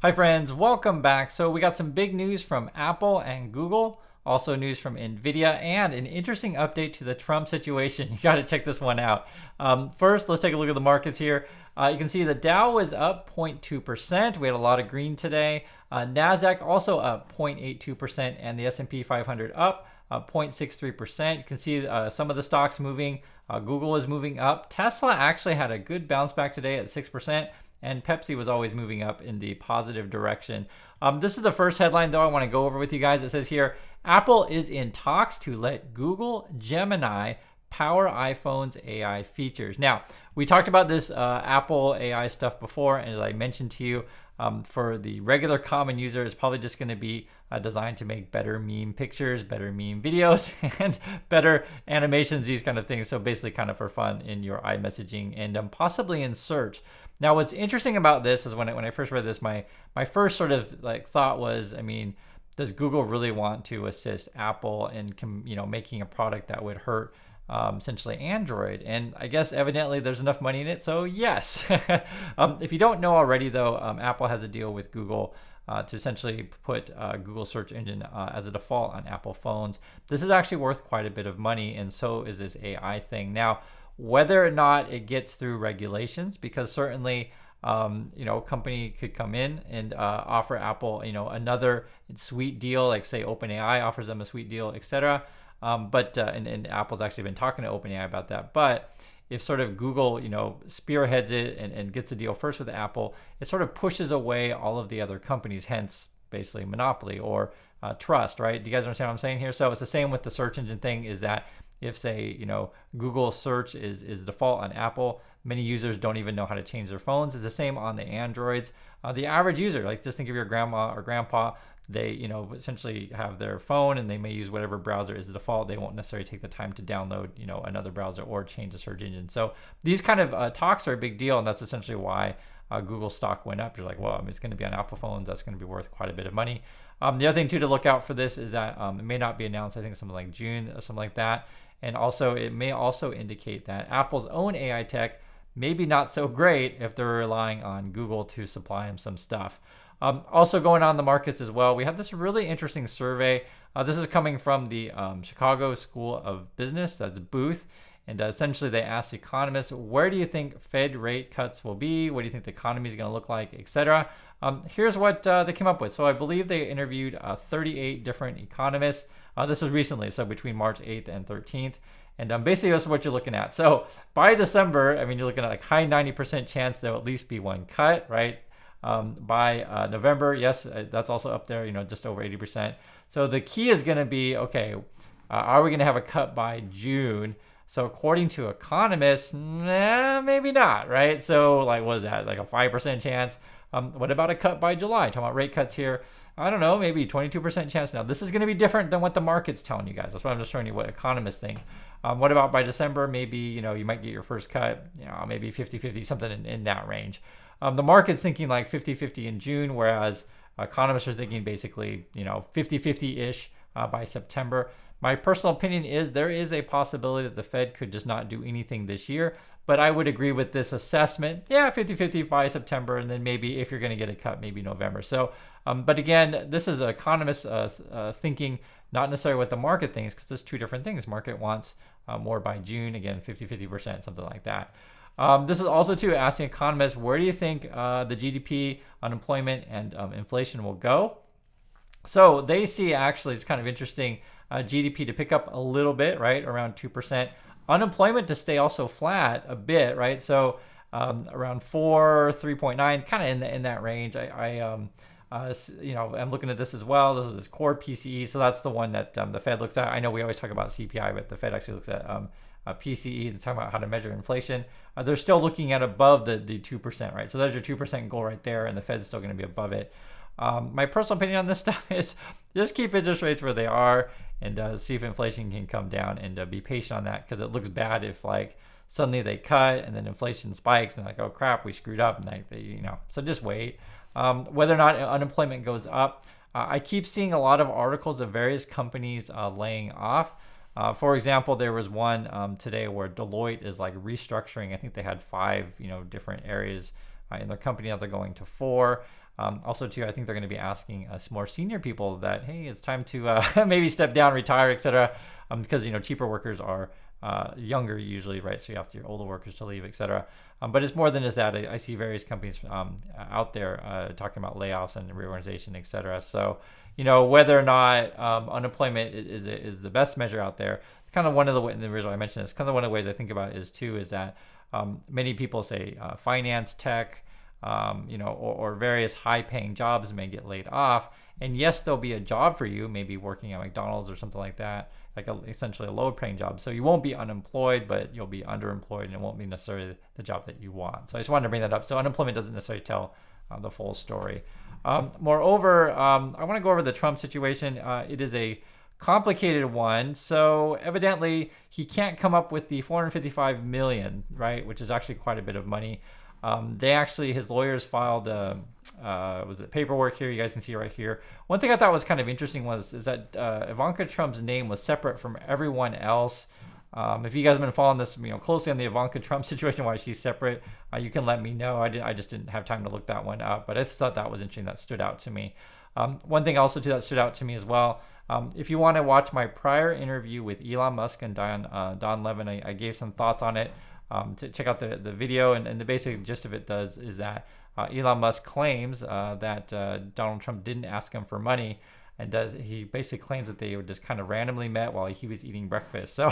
Hi friends, welcome back. So we got some big news from Apple and Google, also news from Nvidia, and an interesting update to the Trump situation. You got to check this one out. First, let's take a look at the markets here. You can see the Dow was up 0.2%. We had a lot of green today. NASDAQ also up 0.82%, and the S&P 500 up 0.63%. You can see some of the stocks moving. Google is moving up. Tesla actually had a good bounce back today at 6%. And Pepsi was always moving up in the positive direction. This is the first headline, though, I want to go over with you guys. It says here, Apple is in talks to let Google Gemini power iPhone's AI features. Now, we talked about this Apple AI stuff before, and as I mentioned to you, for the regular common user, it's probably just going to be designed to make better meme pictures, better meme videos, and better animations, these kind of things. So basically kind of for fun in your iMessaging and possibly in search. Now, what's interesting about this is when I first read this, my first sort of like thought was, I mean, does Google really want to assist Apple in making a product that would hurt essentially Android? And I guess evidently there's enough money in it, so yes. If you don't know already, though, Apple has a deal with Google to essentially put Google search engine as a default on Apple phones. This is actually worth quite a bit of money, and so is this AI thing. Now, whether or not it gets through regulations, because certainly company could come in and offer Apple another sweet deal, like say OpenAI offers them a sweet deal, etc. And Apple's actually been talking to OpenAI about that. But if sort of Google spearheads it and gets a deal first with Apple, it sort of pushes away all of the other companies, hence basically monopoly or trust, right? Do you guys understand what I'm saying here? So it's the same with the search engine thing, is that if say Google search is default on Apple, many users don't even know how to change their phones. It's the same on the Androids. The average user, like just think of your grandma or grandpa, they essentially have their phone and they may use whatever browser is the default. They won't necessarily take the time to download another browser or change the search engine. So these kind of talks are a big deal, and that's essentially why Google stock went up. You're like, well, it's going to be on Apple phones. That's going to be worth quite a bit of money. The other thing too to look out for this is that it may not be announced. I think something like June or something like that. And also, it may also indicate that Apple's own AI tech may be not so great if they're relying on Google to supply them some stuff. Also going on in the markets as well, we have this really interesting survey. This is coming from the Chicago School of Business, that's Booth. And essentially they asked economists, where do you think Fed rate cuts will be? What do you think the economy is going to look like, etc.? Here's what they came up with. So I believe they interviewed 38 different economists. This was recently, so between March 8th and 13th. And basically, this is what you're looking at. So by December, I mean, you're looking at like high 90% chance there'll at least be one cut, right? By November, yes, that's also up there, just over 80%. So the key is going to be, okay, are we going to have a cut by June? So according to economists, maybe not, right? So like, what is that? Like a 5% chance? What about a cut by July? Talking about rate cuts here. I don't know, maybe 22% chance. Now, this is going to be different than what the market's telling you guys. That's why I'm just showing you what economists think. What about by December? Maybe, you might get your first cut, maybe 50-50, something in that range. The market's thinking like 50-50 in June, whereas economists are thinking basically, 50-50-ish by September. My personal opinion is there is a possibility that the Fed could just not do anything this year, but I would agree with this assessment. Yeah, 50-50 by September, and then maybe if you're going to get a cut, maybe November. So, but again, this is economists thinking, not necessarily what the market thinks, because there's two different things. Market wants more by June, again, 50-50%, something like that. This is also too asking economists, where do you think the GDP, unemployment, and inflation will go? So they see, actually, it's kind of interesting, GDP to pick up a little bit, right, around 2%. Unemployment to stay also flat a bit, right? So around 3.9, kind of in that range. I'm looking at this as well. This is this core PCE, so that's the one that the Fed looks at. I know we always talk about CPI, but the Fed actually looks at PCE to talk about how to measure inflation. They're still looking at above the 2%, right? So there's your 2% goal right there, and the Fed's still going to be above it. My personal opinion on this stuff is just keep interest rates where they are and see if inflation can come down, and be patient on that, because it looks bad if like suddenly they cut and then inflation spikes and like, oh crap, we screwed up, and so just wait. Whether or not unemployment goes up, I keep seeing a lot of articles of various companies laying off. For example, there was one today where Deloitte is like restructuring. I think they had 5 different areas in their company. Now they're going to 4. Also, too, I think they're going to be asking us more senior people that, hey, it's time to maybe step down, retire, etc. Because cheaper workers are younger usually, right? So you have your older workers to leave, etc. But it's more than just that. I see various companies out there talking about layoffs and reorganization, etc. So whether or not unemployment is the best measure out there. Kind of one of the ways, in the original I mentioned this, kind of one of the ways I think about it is that many people say finance, tech, or various high-paying jobs may get laid off. And yes, there'll be a job for you, maybe working at McDonald's or something like that, like essentially a low-paying job. So you won't be unemployed, but you'll be underemployed, and it won't be necessarily the job that you want. So I just wanted to bring that up. So unemployment doesn't necessarily tell the full story. Moreover, I want to go over the Trump situation. It is a complicated one. So evidently, he can't come up with the $455 million, right, which is actually quite a bit of money. His lawyers filed paperwork here. You guys can see right here. One thing I thought was kind of interesting is that Ivanka Trump's name was separate from everyone else. If you guys have been following this, closely on the Ivanka Trump situation, why she's separate, you can let me know. I just didn't have time to look that one up, but I thought that was interesting. That stood out to me. One thing also too that stood out to me as well. If you want to watch my prior interview with Elon Musk and Don Levin, I gave some thoughts on it. To check out the video, and the basic gist of it is that Elon Musk claims that Donald Trump didn't ask him for money, and he basically claims that they were just kind of randomly met while he was eating breakfast. So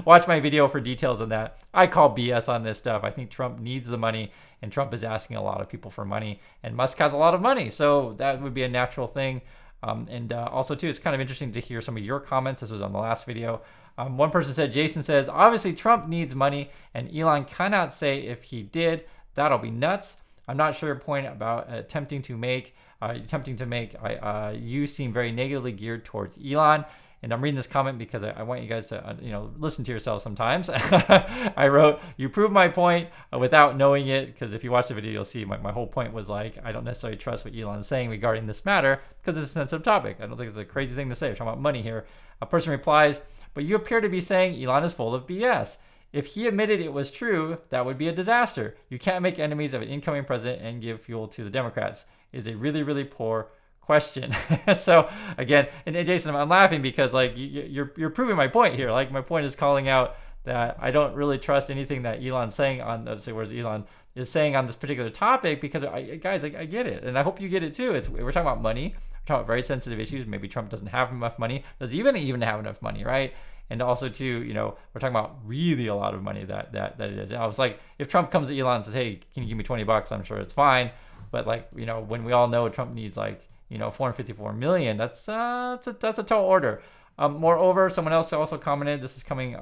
watch my video for details on that. I call BS on this stuff. I think Trump needs the money, and Trump is asking a lot of people for money, and Musk has a lot of money, so that would be a natural thing. Also too, it's kind of interesting to hear some of your comments. This was on the last video. One person said, Jason says, obviously Trump needs money, and Elon cannot say if he did. That'll be nuts. I'm not sure your point about attempting to make. You seem very negatively geared towards Elon. And I'm reading this comment because I want you guys to, listen to yourselves sometimes. I wrote, you prove my point without knowing it, because if you watch the video, you'll see my whole point was like, I don't necessarily trust what Elon's saying regarding this matter because it's a sensitive topic. I don't think it's a crazy thing to say. We're talking about money here. A person replies, but you appear to be saying Elon is full of BS. If he admitted it was true, that would be a disaster. You can't make enemies of an incoming president and give fuel to the Democrats. It's a really, really poor question. So again, and Jason, I'm laughing because like you're proving my point here. Like my point is calling out that I don't really trust anything that Elon's saying on Elon is saying on this particular topic, because I get it, and I hope you get it too. We're talking about money. We're talking about very sensitive issues. Maybe Trump doesn't have enough money. Does he even have enough money, right? And also too, we're talking about really a lot of money that it is. And I was like, if Trump comes to Elon and says, hey, can you give me $20? I'm sure it's fine. But like, when we all know Trump needs like, $454 million, that's a tall order. Moreover, someone else also commented, this is coming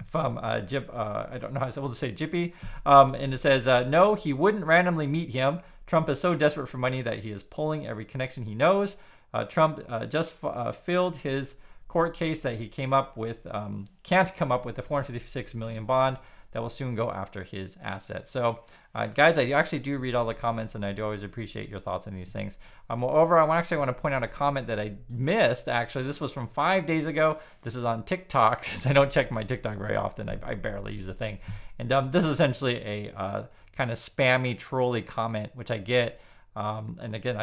from Jip, I don't know how to say Jippy, and it says, no, he wouldn't randomly meet him. Trump is so desperate for money that he is pulling every connection he knows. Trump just filled his court case that he can't come up with a $456 million bond that will soon go after his assets. So, guys, I actually do read all the comments, and I do always appreciate your thoughts on these things. Moreover, I want to point out a comment that I missed. Actually, this was from 5 days ago. This is on TikTok, since I don't check my TikTok very often. I barely use the thing. And this is essentially a kind of spammy, trolly comment, which I get. And again,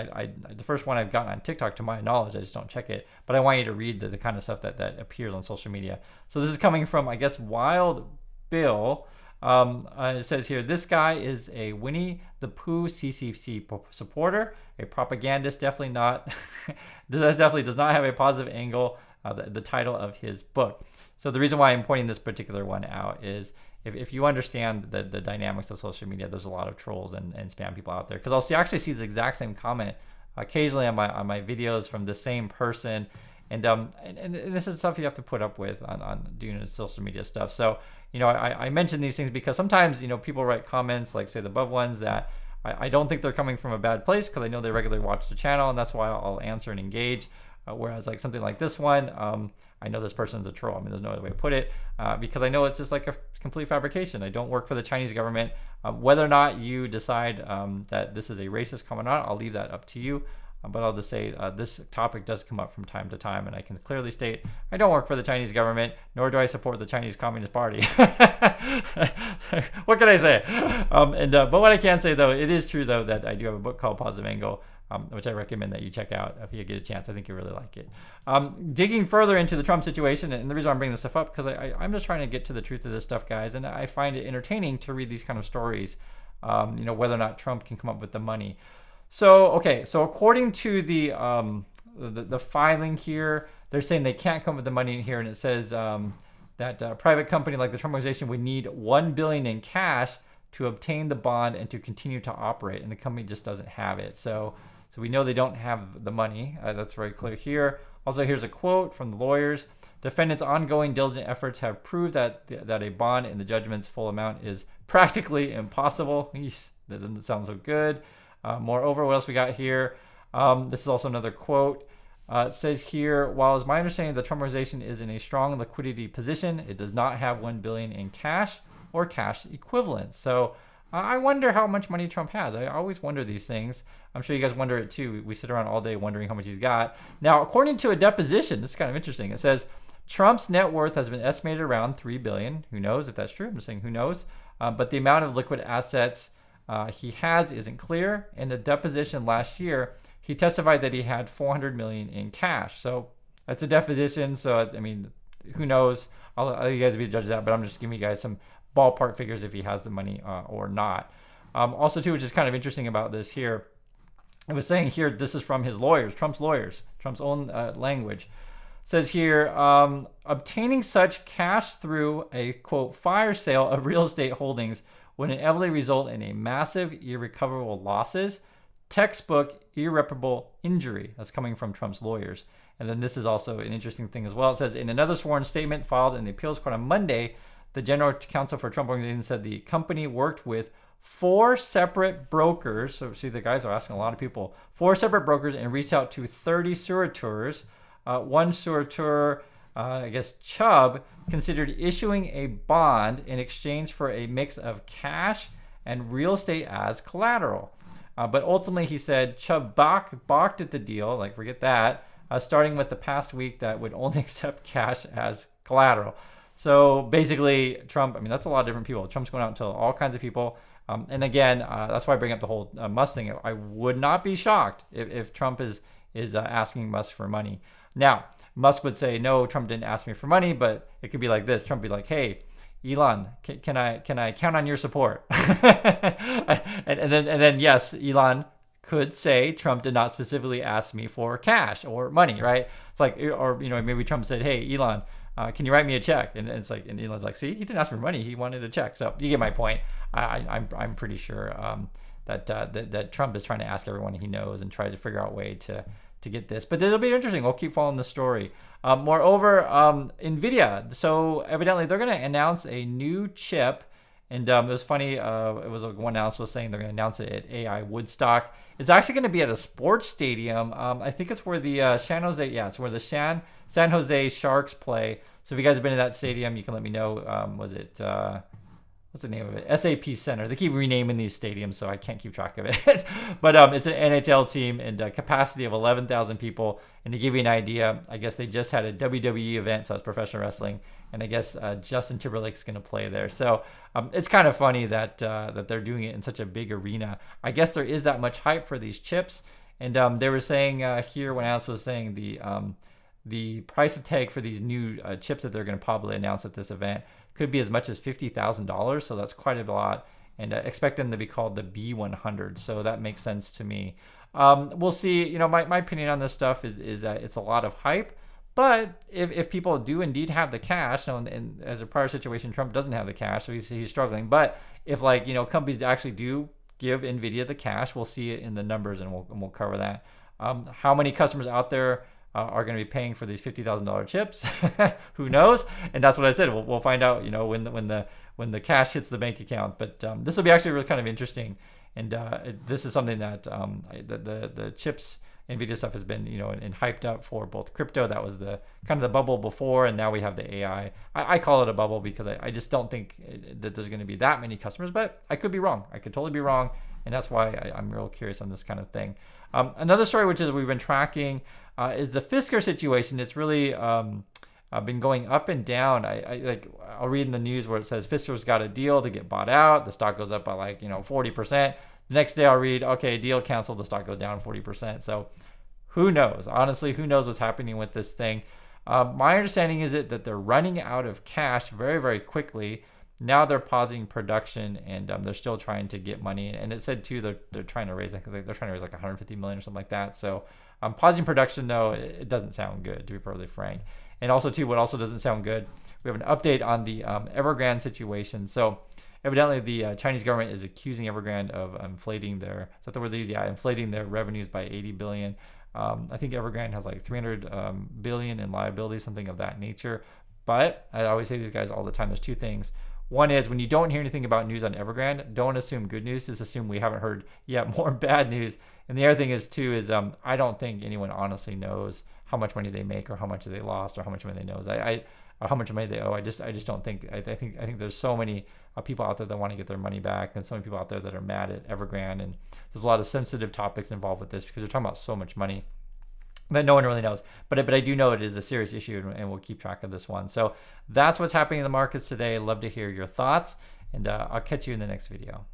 the first one I've gotten on TikTok, to my knowledge, I just don't check it. But I want you to read the kind of stuff that appears on social media. So this is coming from, I guess, Wild Bill. It says here, this guy is a Winnie the Pooh CCC supporter, a propagandist, definitely does not have a positive angle, the title of his book. So the reason why I'm pointing this particular one out is if you understand the dynamics of social media, there's a lot of trolls and spam people out there. Because I'll actually see the exact same comment occasionally on my videos from the same person. And this is stuff you have to put up with on doing social media stuff. So, I mention these things because sometimes, people write comments like, say, the above ones that I don't think they're coming from a bad place, because I know they regularly watch the channel, and that's why I'll answer and engage. Whereas like something like this one, I know this person's a troll. I mean, there's no other way to put it, because I know it's just like a complete fabrication. I don't work for the Chinese government. Whether or not you decide that this is a racist comment or not, I'll leave that up to you. But I'll just say this topic does come up from time to time, and I can clearly state I don't work for the Chinese government, nor do I support the Chinese Communist Party. What can I say? But what I can say, though, it is true, though, that I do have a book called Positive Angle, which I recommend that you check out if you get a chance. I think you really like it. Digging further into the Trump situation, and the reason I'm bringing this stuff up, because I'm just trying to get to the truth of this stuff, guys, and I find it entertaining to read these kind of stories, whether or not Trump can come up with the money. So according to the filing here, they're saying they can't come up with the money in here, and it says that a private company like the Trump Organization would need $1 billion in cash to obtain the bond and to continue to operate, and the company just doesn't have it. So we know they don't have the money. That's very clear here. Also, here's a quote from the lawyers. Defendants' ongoing diligent efforts have proved that a bond in the judgment's full amount is practically impossible. Eesh, that doesn't sound so good. Moreover, what else we got here? This is also another quote. It says here, while it's my understanding the Trump Organization is in a strong liquidity position, it does not have $1 billion in cash or cash equivalents. So I wonder how much money Trump has. I always wonder these things. I'm sure you guys wonder it too. We sit around all day wondering how much he's got. Now, according to a deposition, this is kind of interesting. It says Trump's net worth has been estimated around $3 billion. Who knows if that's true? I'm just saying who knows. But the amount of liquid assets he has isn't clear. In a deposition last year, he testified that he had $400 million in cash. So that's a deposition. So, I mean, who knows? I'll let you guys be the judge of that, but I'm just giving you guys some ballpark figures if he has the money or not. Also, too, which is kind of interesting about this here, it was saying here, this is from his lawyers, Trump's own language. It says here, obtaining such cash through a, quote, fire sale of real estate holdings would inevitably result in a massive irrecoverable losses, textbook irreparable injury. That's coming from Trump's lawyers. And then this is also an interesting thing as well. It says, in another sworn statement filed in the appeals court on Monday, the general counsel for Trump Organization said the company worked with 4 separate brokers. So see, the guys are asking a lot of people. 4 separate brokers and reached out to 30 sureteurs. One sureteur, I guess Chubb, considered issuing a bond in exchange for a mix of cash and real estate as collateral. But ultimately, he said Chubb balked at the deal, like forget that, starting with the past week that would only accept cash as collateral. So basically, Trump, I mean, that's a lot of different people. Trump's going out to all kinds of people. And again, that's why I bring up the whole Musk thing. I would not be shocked if Trump is asking Musk for money. Now, Musk would say, no, Trump didn't ask me for money, but it could be like this. Trump would be like, hey, Elon, can I count on your support? and then yes, Elon could say Trump did not specifically ask me for cash or money, right? It's like, or maybe Trump said, hey, Elon, can you write me a check? And it's like, and Elon's like, see, he didn't ask for money, he wanted a check. So you get my point. I'm pretty sure that Trump is trying to ask everyone he knows and tries to figure out a way to get this. But it'll be interesting. We'll keep following the story. Moreover, Nvidia. So evidently they're going to announce a new chip. And it was funny. It was one analyst was saying they're going to announce it at AI Woodstock. It's actually going to be at a sports stadium. I think it's where the San Jose. Yeah, it's where the San Jose Sharks play. So if you guys have been to that stadium, you can let me know. Was it? What's the name of it? SAP Center. They keep renaming these stadiums, so I can't keep track of it. But it's an NHL team and a capacity of 11,000 people. And to give you an idea, I guess they just had a WWE event, so it's professional wrestling. And I guess Justin Timberlake's going to play there. So it's kind of funny that they're doing it in such a big arena. I guess there is that much hype for these chips. And they were saying here, when Alice was saying the price tag for these new chips that they're going to probably announce at this event could be as much as $50,000. So that's quite a lot. And expect them to be called the B100. So that makes sense to me. We'll see. My opinion on this stuff is that it's a lot of hype. But if people do indeed have the cash, and as a prior situation, Trump doesn't have the cash, so he's struggling. But if companies actually do give Nvidia the cash, we'll see it in the numbers, and we'll cover that. How many customers out there are going to be paying for these $50,000 chips? Who knows? And that's what I said. We'll find out. When the cash hits the bank account. But this will be actually really kind of interesting. And this is something that the chips. Nvidia stuff has been, and hyped up for both crypto. That was the kind of the bubble before, and now we have the AI. I call it a bubble because I just don't think that there's going to be that many customers, but I could be wrong. I could totally be wrong, and that's why I'm real curious on this kind of thing. Another story which is we've been tracking is the Fisker situation. It's really been going up and down. I'll read in the news where it says Fisker's got a deal to get bought out. The stock goes up by 40%. The next day I'll read, okay, deal canceled. The stock goes down 40%. So who knows? Honestly, who knows what's happening with this thing? My understanding is that they're running out of cash very, very quickly. Now they're pausing production, and they're still trying to get money. And it said too they're trying to raise like 150 million or something like that. So pausing production though, it doesn't sound good, to be perfectly frank. And also too, what also doesn't sound good, we have an update on the Evergrande situation. So evidently the Chinese government is accusing Evergrande of inflating their, is that the word they use? Yeah, inflating their revenues by 80 billion. I think Evergrande has like 300 billion in liabilities, something of that nature. But I always say to these guys all the time, there's two things. One is when you don't hear anything about news on Evergrande, don't assume good news. Just assume we haven't heard yet more bad news. And the other thing is too is I don't think anyone honestly knows how much money they make or how much they lost or how much money they knows. Or how much money they owe. I just don't think. I think there's so many people out there that want to get their money back, and so many people out there that are mad at Evergrande. And there's a lot of sensitive topics involved with this because they're talking about so much money that no one really knows. But I do know it is a serious issue, and we'll keep track of this one. So that's what's happening in the markets today. Love to hear your thoughts, and I'll catch you in the next video.